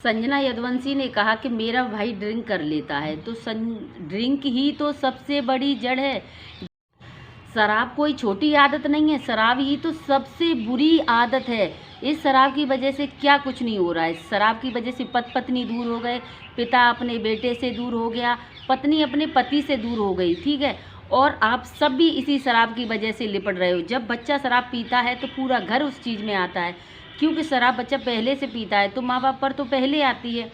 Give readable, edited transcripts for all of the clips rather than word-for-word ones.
संजना यदुवंशी ने कहा कि मेरा भाई ड्रिंक कर लेता है तो ड्रिंक ही तो सबसे बड़ी जड़ है। शराब कोई छोटी आदत नहीं है, शराब ही तो सबसे बुरी आदत है। इस शराब की वजह से क्या कुछ नहीं हो रहा है। शराब की वजह से पत्नी दूर हो गए, पिता अपने बेटे से दूर हो गया, पत्नी अपने पति से दूर हो गई, ठीक है। और आप सब भी इसी शराब की वजह से लिपट रहे हो। जब बच्चा शराब पीता है तो पूरा घर उस चीज़ में आता है, क्योंकि शराब बच्चा पहले से पीता है तो माँ बाप पर तो पहले आती है।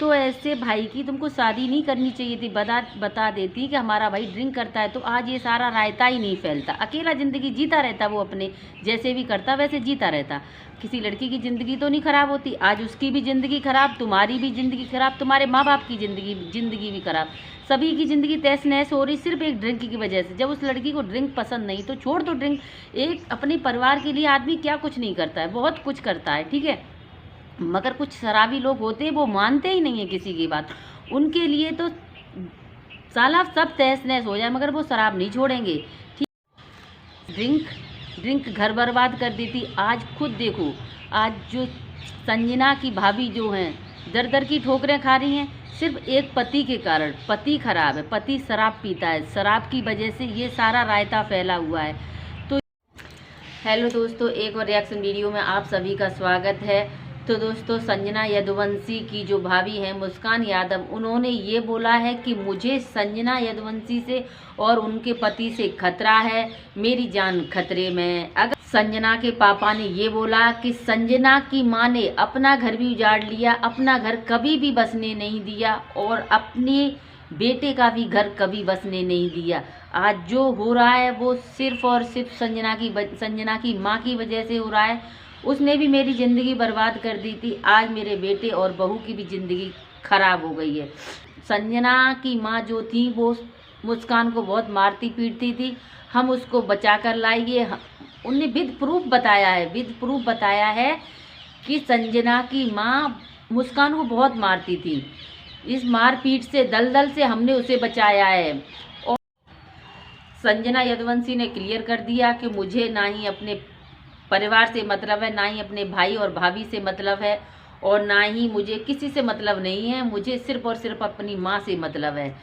तो ऐसे भाई की तुमको शादी नहीं करनी चाहिए थी। बता देती कि हमारा भाई ड्रिंक करता है तो आज ये सारा रायता ही नहीं फैलता। अकेला ज़िंदगी जीता रहता, वो अपने जैसे भी करता वैसे जीता रहता। किसी लड़की की ज़िंदगी तो नहीं ख़राब होती। आज उसकी भी ज़िंदगी ख़राब, तुम्हारी भी ज़िंदगी ख़राब, तुम्हारे माँ बाप की ज़िंदगी भी ख़राब, सभी की ज़िंदगी तहस नहस हो रही सिर्फ एक ड्रिंक की वजह से। जब उस लड़की को ड्रिंक पसंद नहीं तो छोड़ दो ड्रिंक। एक अपने परिवार के लिए आदमी क्या कुछ नहीं करता है, बहुत कुछ करता है, ठीक है। मगर कुछ शराबी लोग होते हैं वो मानते ही नहीं है किसी की बात। उनके लिए तो साला सब तहस नहस हो जाए मगर वो शराब नहीं छोड़ेंगे, ठीक। ड्रिंक घर बर्बाद कर देती। आज खुद देखो, आज जो संजना की भाभी जो हैं दर दर की ठोकरें खा रही हैं सिर्फ एक पति के कारण। पति खराब है, पति शराब पीता है, शराब की वजह से ये सारा रायता फैला हुआ है। तो हेलो दोस्तों, एक और रिएक्शन वीडियो में आप सभी का स्वागत है। तो दोस्तों, संजना यदुवंशी की जो भाभी हैं मुस्कान यादव, उन्होंने ये बोला है कि मुझे संजना यदुवंशी से और उनके पति से खतरा है, मेरी जान खतरे में। अगर संजना के पापा ने ये बोला कि संजना की मां ने अपना घर भी उजाड़ लिया, अपना घर कभी भी बसने नहीं दिया और अपने बेटे का भी घर कभी बसने नहीं दिया। आज जो हो रहा है वो सिर्फ और सिर्फ संजना की माँ की वजह से हो रहा है। उसने भी मेरी ज़िंदगी बर्बाद कर दी थी, आज मेरे बेटे और बहू की भी ज़िंदगी खराब हो गई है। संजना की माँ जो थी वो मुस्कान को बहुत मारती पीटती थी, हम उसको बचा कर लाइए। उनने विद प्रूफ बताया है कि संजना की माँ मुस्कान को बहुत मारती थी। इस मारपीट से दलदल से हमने उसे बचाया है। और संजना यदुवंशी ने क्लियर कर दिया कि मुझे ना ही अपने परिवार से मतलब है, ना ही अपने भाई और भाभी से मतलब है, और ना ही मुझे किसी से मतलब नहीं है। मुझे सिर्फ और सिर्फ अपनी माँ से मतलब है।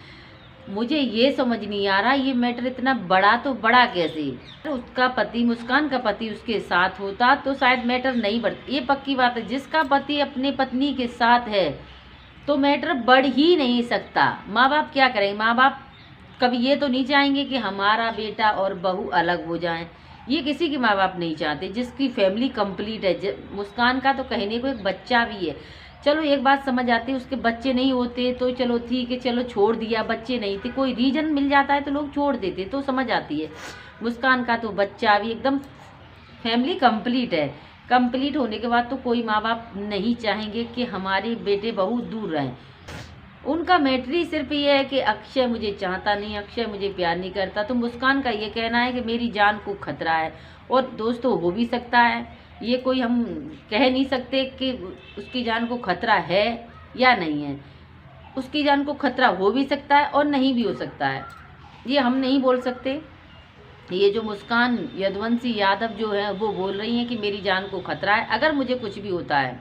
मुझे ये समझ नहीं आ रहा ये मैटर इतना बड़ा तो बड़ा कैसे। उसका पति, मुस्कान का पति उसके साथ होता तो शायद मैटर नहीं बढ़ता। ये पक्की बात है, जिसका पति अपने पत्नी के साथ है तो मैटर बढ़ ही नहीं सकता। माँ बाप क्या करें, माँ बाप कभी ये तो नहीं चाहेंगे कि हमारा बेटा और बहू अलग हो जाएं। ये किसी के माँ बाप नहीं चाहते जिसकी फैमिली कंप्लीट है। मुस्कान का तो कहने को एक बच्चा भी है, चलो एक बात समझ आती है, उसके बच्चे नहीं होते तो चलो ठीक है, चलो छोड़ दिया, बच्चे नहीं थे, कोई रीजन मिल जाता है तो लोग छोड़ देते तो समझ आती है। मुस्कान का तो बच्चा भी एकदम फैमिली कंप्लीट है। कंप्लीट होने के बाद तो कोई माँ बाप नहीं चाहेंगे कि हमारे बेटे बहू दूर रहें। उनका मैटर ही सिर्फ ये है कि अक्षय मुझे चाहता नहीं, अक्षय मुझे प्यार नहीं करता। तो मुस्कान का ये कहना है कि मेरी जान को खतरा है। और दोस्तों, हो भी सकता है, ये कोई हम कह नहीं सकते कि उसकी जान को खतरा है या नहीं है। उसकी जान को खतरा हो भी सकता है और नहीं भी हो सकता है, ये हम नहीं बोल सकते। ये जो मुस्कान यदुवंशी यादव जो है वो बोल रही हैं कि मेरी जान को खतरा है अगर मुझे कुछ भी होता है।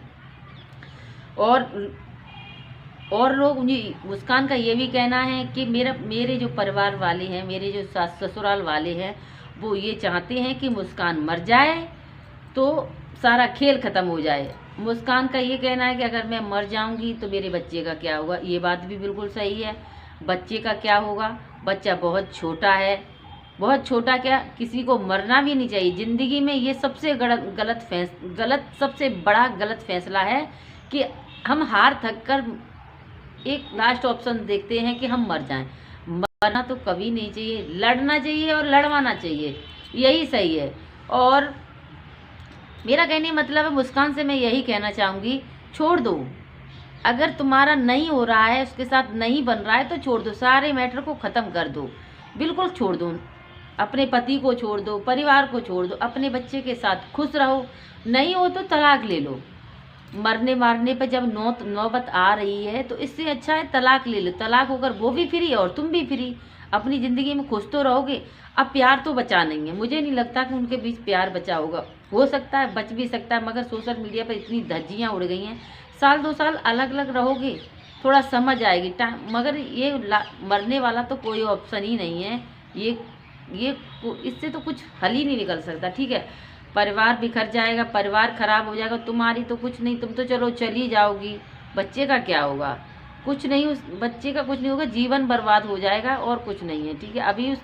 और लोग, मुझे मुस्कान का ये भी कहना है कि मेरे जो परिवार वाले हैं, मेरे जो सास ससुराल वाले हैं, वो ये चाहते हैं कि मुस्कान मर जाए तो सारा खेल ख़त्म हो जाए। मुस्कान का ये कहना है कि अगर मैं मर जाऊंगी तो मेरे बच्चे का क्या होगा। ये बात भी बिल्कुल सही है, बच्चे का क्या होगा, बच्चा बहुत छोटा है। बहुत छोटा क्या, किसी को मरना भी नहीं चाहिए ज़िंदगी में। ये सबसे सबसे बड़ा गलत फैसला है कि हम हार थक कर एक लास्ट ऑप्शन देखते हैं कि हम मर जाएं। मरना तो कभी नहीं चाहिए, लड़ना चाहिए और लड़वाना चाहिए, यही सही है। और मेरा कहने मतलब है, मुस्कान से मैं यही कहना चाहूँगी, छोड़ दो। अगर तुम्हारा नहीं हो रहा है, उसके साथ नहीं बन रहा है तो छोड़ दो, सारे मैटर को ख़त्म कर दो, बिल्कुल छोड़ दो। अपने पति को छोड़ दो, परिवार को छोड़ दो, अपने बच्चे के साथ खुश रहो। नहीं हो तो तलाक ले लो। मरने मारने पर जब नौबत आ रही है तो इससे अच्छा है तलाक ले लो। तलाक होकर वो भी फ्री और तुम भी फ्री, अपनी ज़िंदगी में खुश तो रहोगे। अब प्यार तो बचा नहीं है, मुझे नहीं लगता कि उनके बीच प्यार बचा होगा। हो सकता है, बच भी सकता है, मगर सोशल मीडिया पर इतनी धज्जियाँ उड़ गई हैं, साल 2 साल अलग अलग रहोगे, थोड़ा समझ आएगी टाइम, मगर ये मरने वाला तो कोई ऑप्शन ही नहीं है। ये इससे तो कुछ हल ही नहीं निकल सकता, ठीक है। परिवार बिखर जाएगा, परिवार खराब हो जाएगा, तुम्हारी तो कुछ नहीं, तुम तो चलो चली जाओगी, बच्चे का क्या होगा? कुछ नहीं, उस बच्चे का कुछ नहीं होगा, जीवन बर्बाद हो जाएगा और कुछ नहीं है, ठीक है। अभी उस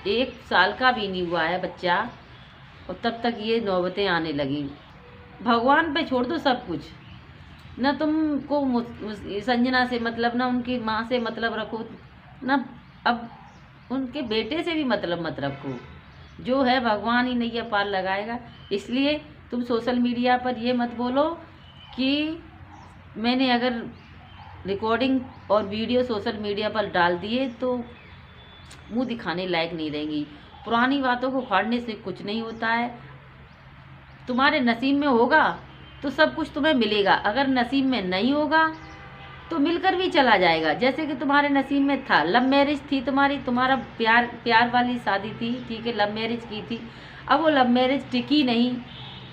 1 साल का भी नहीं हुआ है बच्चा और तब तक ये नौबतें आने लगी। भगवान पे छोड़ दो सब कुछ, ना तुमको संजना से मतलब, ना उनकी माँ से मतलब रखो, ना अब उनके बेटे से भी मतलब मत रखो। जो है भगवान ही नैया पार लगाएगा। इसलिए तुम सोशल मीडिया पर ये मत बोलो कि मैंने अगर रिकॉर्डिंग और वीडियो सोशल मीडिया पर डाल दिए तो मुंह दिखाने लायक नहीं रहेंगी। पुरानी बातों को उखाड़ने से कुछ नहीं होता है। तुम्हारे नसीब में होगा तो सब कुछ तुम्हें मिलेगा, अगर नसीब में नहीं होगा तो मिलकर भी चला जाएगा। जैसे कि तुम्हारे नसीब में था, लव मैरिज थी तुम्हारा प्यार वाली शादी थी, ठीक है, लव मैरिज की थी। अब वो लव मैरिज टिकी नहीं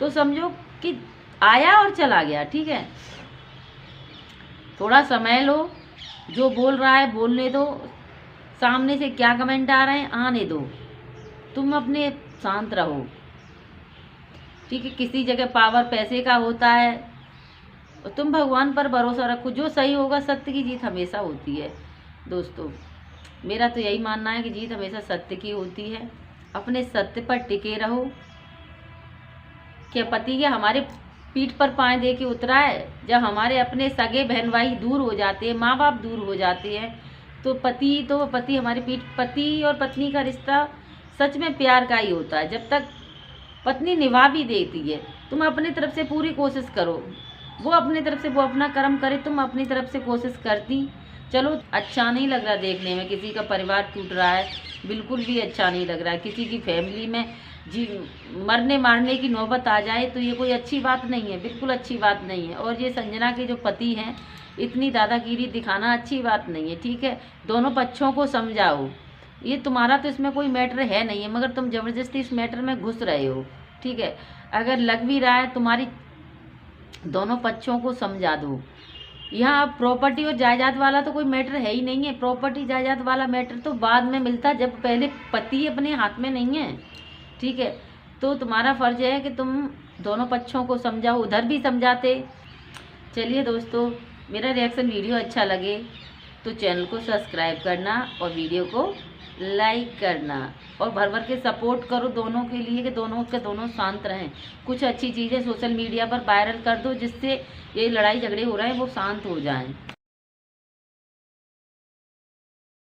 तो समझो कि आया और चला गया, ठीक है। थोड़ा समय लो, जो बोल रहा है बोलने दो, सामने से क्या कमेंट आ रहे हैं आने दो, तुम अपने शांत रहो, ठीक है। किसी जगह पावर पैसे का होता है, तुम भगवान पर भरोसा रखो, जो सही होगा, सत्य की जीत हमेशा होती है। दोस्तों मेरा तो यही मानना है कि जीत हमेशा सत्य की होती है। अपने सत्य पर टिके रहो। क्या पति क्या हमारे पीठ पर पाए दे के उतरा है? जब हमारे अपने सगे बहन भाई दूर हो जाते हैं, माँ बाप दूर हो जाते हैं, तो पति हमारे पति और पत्नी का रिश्ता सच में प्यार का ही होता है। जब तक पत्नी निभा भी देती है, तुम अपनी तरफ से पूरी कोशिश करो, वो अपनी तरफ से वो अपना कर्म करे, तुम अपनी तरफ से कोशिश करती। चलो अच्छा नहीं लग रहा देखने में, किसी का परिवार टूट रहा है, बिल्कुल भी अच्छा नहीं लग रहा है। किसी की फैमिली में मरने मारने की नौबत आ जाए तो ये कोई अच्छी बात नहीं है, बिल्कुल अच्छी बात नहीं है। और ये संजना के जो पति हैं, इतनी दादागिरी दिखाना अच्छी बात नहीं है, ठीक है। दोनों पक्षों को समझाओ। ये तुम्हारा तो इसमें कोई मैटर है नहीं है, मगर तुम ज़बरदस्ती इस मैटर में घुस रहे हो, ठीक है। अगर लग भी रहा है, तुम्हारी दोनों पक्षों को समझा दो। यहाँ प्रॉपर्टी और जायदाद वाला तो कोई मैटर है ही नहीं है। प्रॉपर्टी जायदाद वाला मैटर तो बाद में मिलता, जब पहले पति अपने हाथ में नहीं है, ठीक है। तो तुम्हारा फर्ज है कि तुम दोनों पक्षों को समझाओ, उधर भी समझाते। चलिए दोस्तों, मेरा रिएक्शन वीडियो अच्छा लगे तो चैनल को सब्सक्राइब करना और वीडियो को लाइक करना और भर भर के सपोर्ट करो दोनों के लिए कि दोनों शांत रहें। कुछ अच्छी चीज़ें सोशल मीडिया पर वायरल कर दो जिससे ये लड़ाई झगड़े हो रहे हैं वो शांत हो जाएं।